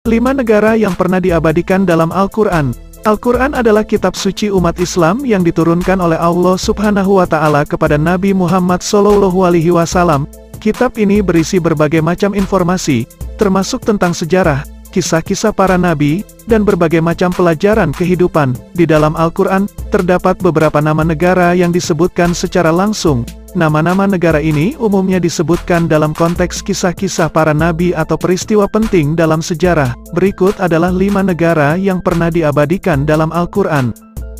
5 negara yang pernah diabadikan dalam Al-Quran. Al-Quran adalah kitab suci umat Islam yang diturunkan oleh Allah Subhanahu wa Ta'ala kepada Nabi Muhammad SAW. Kitab ini berisi berbagai macam informasi, termasuk tentang sejarah, kisah-kisah para nabi, dan berbagai macam pelajaran kehidupan. Di dalam Al-Quran, terdapat beberapa nama negara yang disebutkan secara langsung. Nama-nama negara ini umumnya disebutkan dalam konteks kisah-kisah para nabi atau peristiwa penting dalam sejarah. Berikut adalah 5 negara yang pernah diabadikan dalam Al-Quran.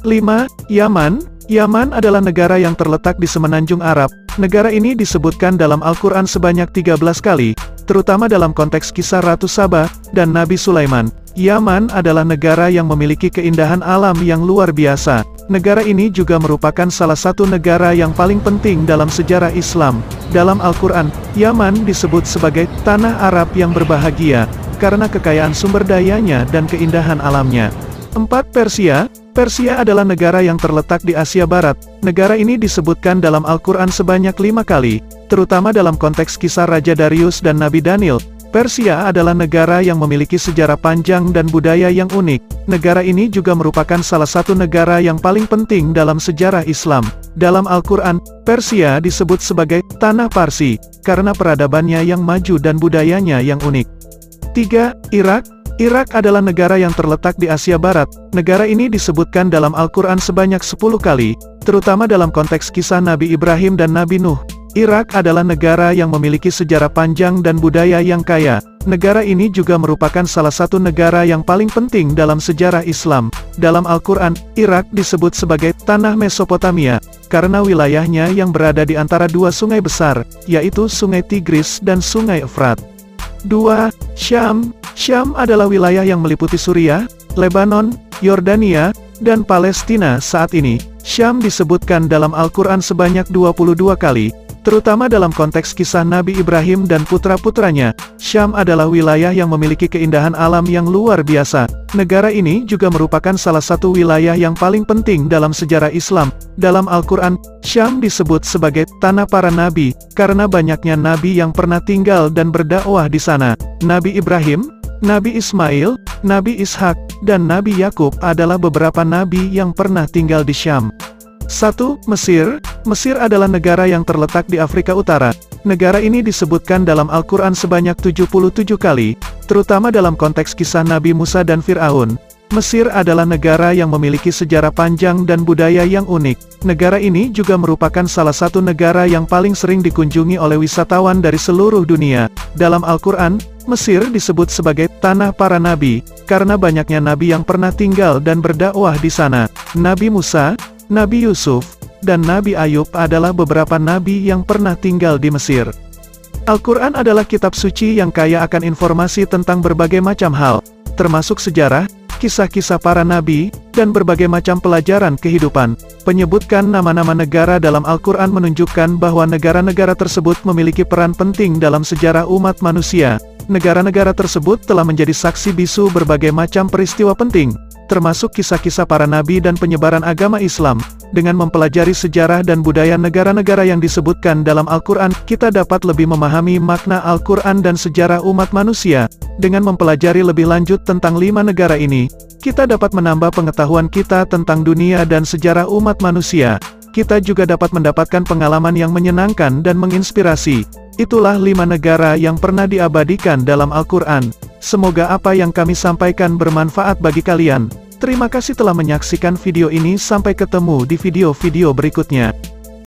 5. Yaman. Yaman adalah negara yang terletak di semenanjung Arab. Negara ini disebutkan dalam Al-Quran sebanyak 13 kali, terutama dalam konteks kisah Ratu Saba dan Nabi Sulaiman. Yaman adalah negara yang memiliki keindahan alam yang luar biasa. Negara ini juga merupakan salah satu negara yang paling penting dalam sejarah Islam. Dalam Al-Quran, Yaman disebut sebagai tanah Arab yang berbahagia, karena kekayaan sumber dayanya dan keindahan alamnya. 4. Persia. Persia adalah negara yang terletak di Asia Barat. Negara ini disebutkan dalam Al-Quran sebanyak 5 kali, terutama dalam konteks kisah Raja Darius dan Nabi Daniel. Persia adalah negara yang memiliki sejarah panjang dan budaya yang unik. Negara ini juga merupakan salah satu negara yang paling penting dalam sejarah Islam. Dalam Al-Quran, Persia disebut sebagai tanah Parsi, karena peradabannya yang maju dan budayanya yang unik. 3. Irak. Irak adalah negara yang terletak di Asia Barat. Negara ini disebutkan dalam Al-Quran sebanyak 10 kali, terutama dalam konteks kisah Nabi Ibrahim dan Nabi Nuh. Irak adalah negara yang memiliki sejarah panjang dan budaya yang kaya. Negara ini juga merupakan salah satu negara yang paling penting dalam sejarah Islam. Dalam Al-Quran, Irak disebut sebagai tanah Mesopotamia, karena wilayahnya yang berada di antara 2 sungai besar, yaitu Sungai Tigris dan Sungai Efrat. 2. Syam. Syam adalah wilayah yang meliputi Suriah, Lebanon, Yordania, dan Palestina saat ini. Syam disebutkan dalam Al-Quran sebanyak 22 kali, terutama dalam konteks kisah Nabi Ibrahim dan putra-putranya. Syam adalah wilayah yang memiliki keindahan alam yang luar biasa. Negara ini juga merupakan salah satu wilayah yang paling penting dalam sejarah Islam. Dalam Al-Quran, Syam disebut sebagai tanah para nabi, karena banyaknya nabi yang pernah tinggal dan berdakwah di sana. Nabi Ibrahim, Nabi Ismail, Nabi Ishak, dan Nabi Yakub adalah beberapa nabi yang pernah tinggal di Syam. 1. Mesir. Mesir adalah negara yang terletak di Afrika Utara. Negara ini disebutkan dalam Al-Quran sebanyak 77 kali, terutama dalam konteks kisah Nabi Musa dan Fir'aun. Mesir adalah negara yang memiliki sejarah panjang dan budaya yang unik. Negara ini juga merupakan salah satu negara yang paling sering dikunjungi oleh wisatawan dari seluruh dunia. Dalam Al-Quran, Mesir disebut sebagai tanah para nabi, karena banyaknya nabi yang pernah tinggal dan berdakwah di sana. Nabi Musa, Nabi Yusuf, dan Nabi Ayub adalah beberapa nabi yang pernah tinggal di Mesir. Al-Quran adalah kitab suci yang kaya akan informasi tentang berbagai macam hal, termasuk sejarah, kisah-kisah para nabi, dan berbagai macam pelajaran kehidupan. Penyebutkan nama-nama negara dalam Al-Quran menunjukkan bahwa negara-negara tersebut memiliki peran penting dalam sejarah umat manusia. Negara-negara tersebut telah menjadi saksi bisu berbagai macam peristiwa penting, termasuk kisah-kisah para nabi dan penyebaran agama Islam. Dengan mempelajari sejarah dan budaya negara-negara yang disebutkan dalam Al-Quran, kita dapat lebih memahami makna Al-Quran dan sejarah umat manusia. Dengan mempelajari lebih lanjut tentang 5 negara ini, kita dapat menambah pengetahuan kita tentang dunia dan sejarah umat manusia. Kita juga dapat mendapatkan pengalaman yang menyenangkan dan menginspirasi. Itulah 5 negara yang pernah diabadikan dalam Al-Quran. Semoga apa yang kami sampaikan bermanfaat bagi kalian. Terima kasih telah menyaksikan video ini, sampai ketemu di video-video berikutnya.